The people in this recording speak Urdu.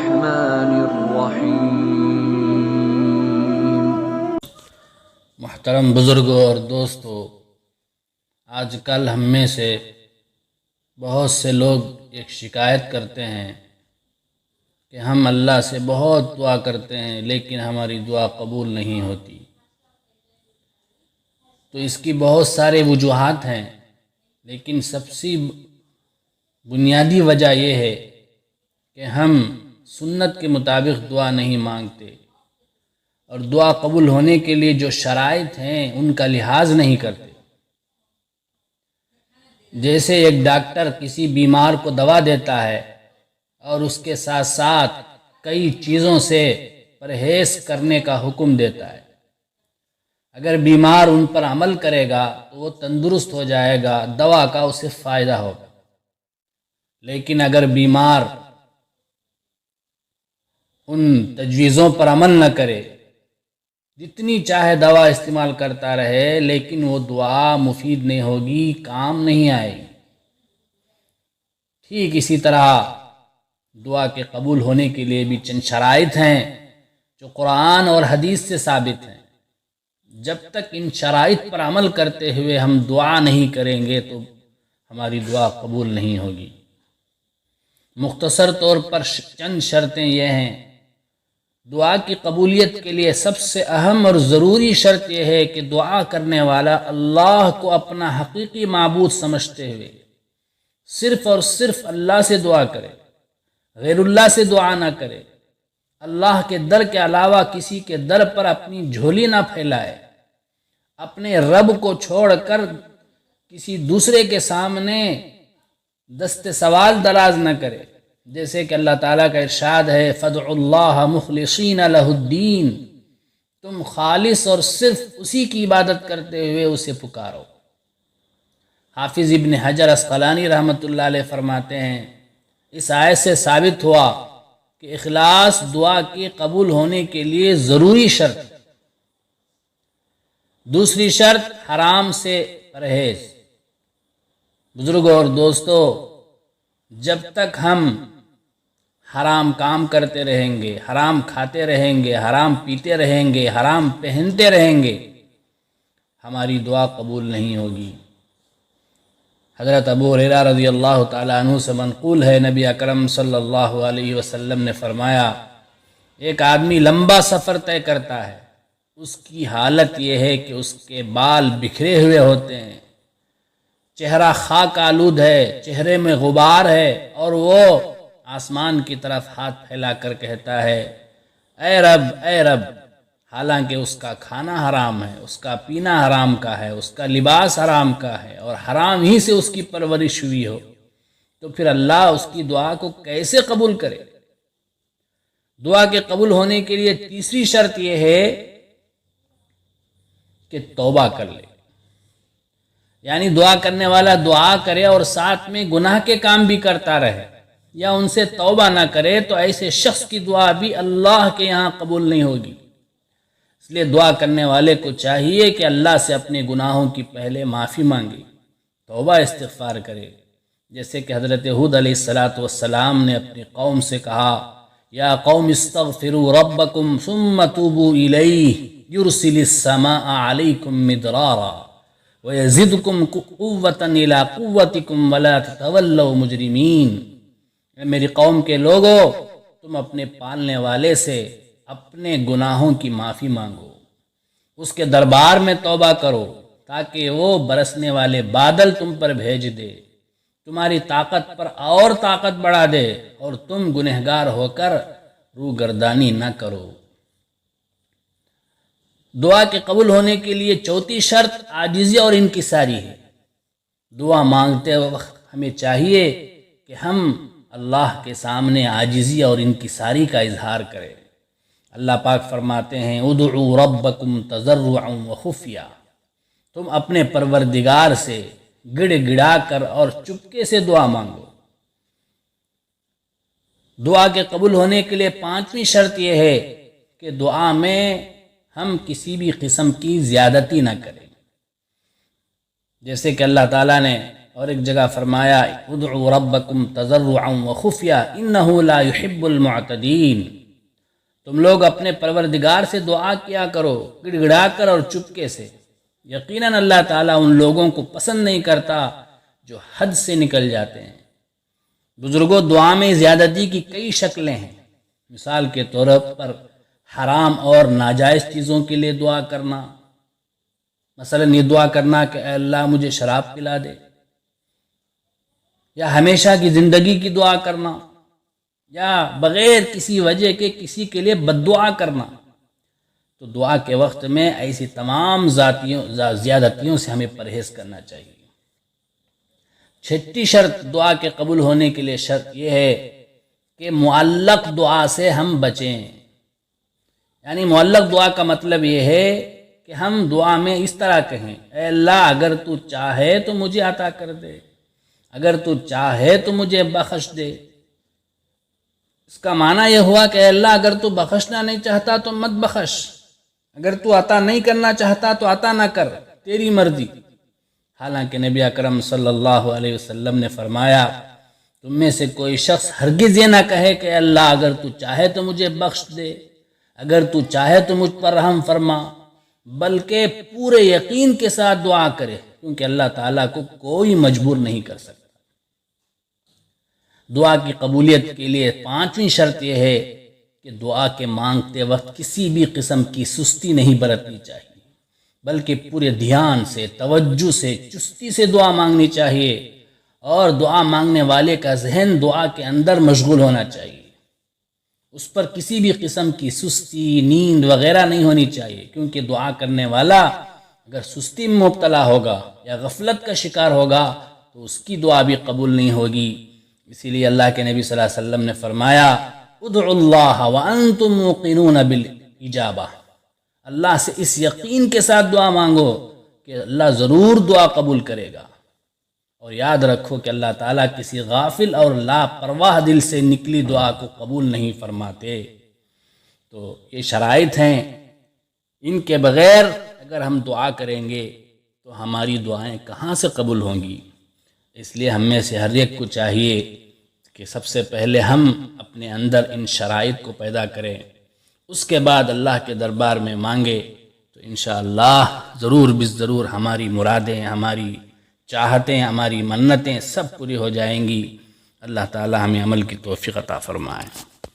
الرحمن الرحیم۔ محترم بزرگوں اور دوستو، آج کل ہم میں سے بہت سے لوگ ایک شکایت کرتے ہیں کہ ہم اللہ سے بہت دعا کرتے ہیں لیکن ہماری دعا قبول نہیں ہوتی۔ تو اس کی بہت سارے وجوہات ہیں، لیکن سب سے بنیادی وجہ یہ ہے کہ ہم سنت کے مطابق دعا نہیں مانگتے، اور دعا قبول ہونے کے لیے جو شرائط ہیں ان کا لحاظ نہیں کرتے۔ جیسے ایک ڈاکٹر کسی بیمار کو دوا دیتا ہے اور اس کے ساتھ ساتھ کئی چیزوں سے پرہیز کرنے کا حکم دیتا ہے۔ اگر بیمار ان پر عمل کرے گا تو وہ تندرست ہو جائے گا، دوا کا اسے فائدہ ہوگا۔ لیکن اگر بیمار ان تجویزوں پر عمل نہ کرے، جتنی چاہے دوا استعمال کرتا رہے، لیکن وہ دعا مفید نہیں ہوگی، کام نہیں آئے گی۔ ٹھیک اسی طرح دعا کے قبول ہونے کے لیے بھی چند شرائط ہیں جو قرآن اور حدیث سے ثابت ہیں۔ جب تک ان شرائط پر عمل کرتے ہوئے ہم دعا نہیں کریں گے تو ہماری دعا قبول نہیں ہوگی۔ مختصر طور پر چند شرطیں یہ ہیں۔ دعا کی قبولیت کے لیے سب سے اہم اور ضروری شرط یہ ہے کہ دعا کرنے والا اللہ کو اپنا حقیقی معبود سمجھتے ہوئے صرف اور صرف اللہ سے دعا کرے، غیر اللہ سے دعا نہ کرے، اللہ کے در کے علاوہ کسی کے در پر اپنی جھولی نہ پھیلائے، اپنے رب کو چھوڑ کر کسی دوسرے کے سامنے دست سوال دراز نہ کرے۔ جیسے کہ اللہ تعالیٰ کا ارشاد ہے، فَادْعُوا اللَّهَ مُخْلِصِينَ لَهُ الدِّينَ، تم خالص اور صرف اسی کی عبادت کرتے ہوئے اسے پکارو۔ حافظ ابن حجر عسقلانی رحمۃ اللہ علیہ فرماتے ہیں، اس آیت سے ثابت ہوا کہ اخلاص دعا کے قبول ہونے کے لیے ضروری شرط۔ دوسری شرط حرام سے پرہیز۔ بزرگوں اور دوستو، جب تک ہم حرام کام کرتے رہیں گے، حرام کھاتے رہیں گے، حرام پیتے رہیں گے، حرام پہنتے رہیں گے، ہماری دعا قبول نہیں ہوگی۔ حضرت ابو ہریرہ رضی اللہ تعالیٰ عنہ سے منقول ہے، نبی اکرم صلی اللہ علیہ وسلم نے فرمایا، ایک آدمی لمبا سفر طے کرتا ہے، اس کی حالت یہ ہے کہ اس کے بال بکھرے ہوئے ہوتے ہیں، چہرہ خاک آلود ہے، چہرے میں غبار ہے، اور وہ آسمان کی طرف ہاتھ پھیلا کر کہتا ہے، اے رب اے رب، حالانکہ اس کا کھانا حرام ہے، اس کا پینا حرام کا ہے، اس کا لباس حرام کا ہے، اور حرام ہی سے اس کی پرورش ہوئی ہو، تو پھر اللہ اس کی دعا کو کیسے قبول کرے؟ دعا کے قبول ہونے کے لیے تیسری شرط یہ ہے کہ توبہ کر لے۔ یعنی دعا کرنے والا دعا کرے اور ساتھ میں گناہ کے کام بھی کرتا رہے، یا ان سے توبہ نہ کرے تو ایسے شخص کی دعا بھی اللہ کے یہاں قبول نہیں ہوگی۔ اس لیے دعا کرنے والے کو چاہیے کہ اللہ سے اپنے گناہوں کی پہلے معافی مانگے، توبہ استغفار کرے۔ جیسے کہ حضرت ہود علیہ السلام نے اپنی قوم سے کہا، یا قوم استغفروا ربکم ثم توبوا الیہ یرسل السماء علیکم مدرارا وَيَزِدْكُمْ قُوَّةً إِلَىٰ قُوَّتِكُمْ وَلَا تَتَوَلَّوْا مُجْرِمِينَ۔ میری قوم کے لوگو، تم اپنے پالنے والے سے اپنے گناہوں کی معافی مانگو، اس کے دربار میں توبہ کرو تاکہ وہ برسنے والے بادل تم پر بھیج دے، تمہاری طاقت پر اور طاقت بڑھا دے، اور تم گنہگار ہو کر روگردانی نہ کرو۔ دعا کے قبول ہونے کے لیے چوتھی شرط عاجزی اور انکساری ہے۔ دعا مانگتے وقت ہمیں چاہیے کہ ہم اللہ کے سامنے عاجزی اور انکساری کا اظہار کریں۔ اللہ پاک فرماتے ہیں، ادعوا ربکم تضرعا وخفیا، تم اپنے پروردگار سے گڑ گڑا کر اور چپکے سے دعا مانگو۔ دعا کے قبول ہونے کے لیے پانچویں شرط یہ ہے کہ دعا میں ہم کسی بھی قسم کی زیادتی نہ کریں۔ جیسے کہ اللہ تعالیٰ نے اور ایک جگہ فرمایا ادعوا ربکم تضرعا وخفیا انہ لا يحب المعتدین، تم لوگ اپنے پروردگار سے دعا کیا کرو گڑ گڑا کر اور چپکے سے، یقیناً اللہ تعالیٰ ان لوگوں کو پسند نہیں کرتا جو حد سے نکل جاتے ہیں۔ بزرگوں، دعا میں زیادتی کی کئی شکلیں ہیں۔ مثال کے طور پر حرام اور ناجائز چیزوں کے لیے دعا کرنا، مثلا یہ دعا کرنا کہ اے اللہ مجھے شراب پلا دے، یا ہمیشہ کی زندگی کی دعا کرنا، یا بغیر کسی وجہ کے کسی کے لیے بد دعا کرنا۔ تو دعا کے وقت میں ایسی تمام زیادتیوں سے ہمیں پرہیز کرنا چاہیے۔ چھٹی شرط دعا کے قبول ہونے کے لیے شرط یہ ہے کہ معلق دعا سے ہم بچیں۔ یعنی معلق دعا کا مطلب یہ ہے کہ ہم دعا میں اس طرح کہیں اے اللہ اگر تو چاہے تو مجھے عطا کر دے، اگر تو چاہے تو مجھے بخش دے۔ اس کا معنی یہ ہوا کہ اے اللہ اگر تو بخشنا نہیں چاہتا تو مت بخش، اگر تو عطا نہیں کرنا چاہتا تو عطا نہ کر، تیری مرضی۔ حالانکہ نبی اکرم صلی اللہ علیہ وسلم نے فرمایا تم میں سے کوئی شخص ہرگز یہ نہ کہے کہ اللہ اگر تو چاہے تو مجھے بخش دے، اگر تو چاہے تو مجھ پر رحم فرما، بلکہ پورے یقین کے ساتھ دعا کرے، کیونکہ اللہ تعالیٰ کو کوئی مجبور نہیں کر سکتا۔ دعا کی قبولیت کے لیے پانچویں شرط یہ ہے کہ دعا کے مانگتے وقت کسی بھی قسم کی سستی نہیں برتنی چاہیے، بلکہ پورے دھیان سے، توجہ سے، چستی سے دعا مانگنی چاہیے، اور دعا مانگنے والے کا ذہن دعا کے اندر مشغول ہونا چاہیے۔ اس پر کسی بھی قسم کی سستی، نیند وغیرہ نہیں ہونی چاہیے، کیونکہ دعا کرنے والا اگر سستی میں مبتلا ہوگا یا غفلت کا شکار ہوگا تو اس کی دعا بھی قبول نہیں ہوگی۔ اسی لیے اللہ کے نبی صلی اللہ علیہ وسلم نے فرمایا ادعوا اللہ وانتم موقنون بالاجابہ، اللہ سے اس یقین کے ساتھ دعا مانگو کہ اللہ ضرور دعا قبول کرے گا، اور یاد رکھو کہ اللہ تعالیٰ کسی غافل اور لاپرواہ دل سے نکلی دعا کو قبول نہیں فرماتے۔ تو یہ شرائط ہیں، ان کے بغیر اگر ہم دعا کریں گے تو ہماری دعائیں کہاں سے قبول ہوں گی۔ اس لیے ہم میں سے ہر ایک کو چاہیے کہ سب سے پہلے ہم اپنے اندر ان شرائط کو پیدا کریں، اس کے بعد اللہ کے دربار میں مانگے تو انشاءاللہ ضرور ضرور ہماری مرادیں، ہماری چاہتیں، ہماری منتیں سب پوری ہو جائیں گی۔ اللہ تعالی ہمیں عمل کی توفیق عطا فرمائے۔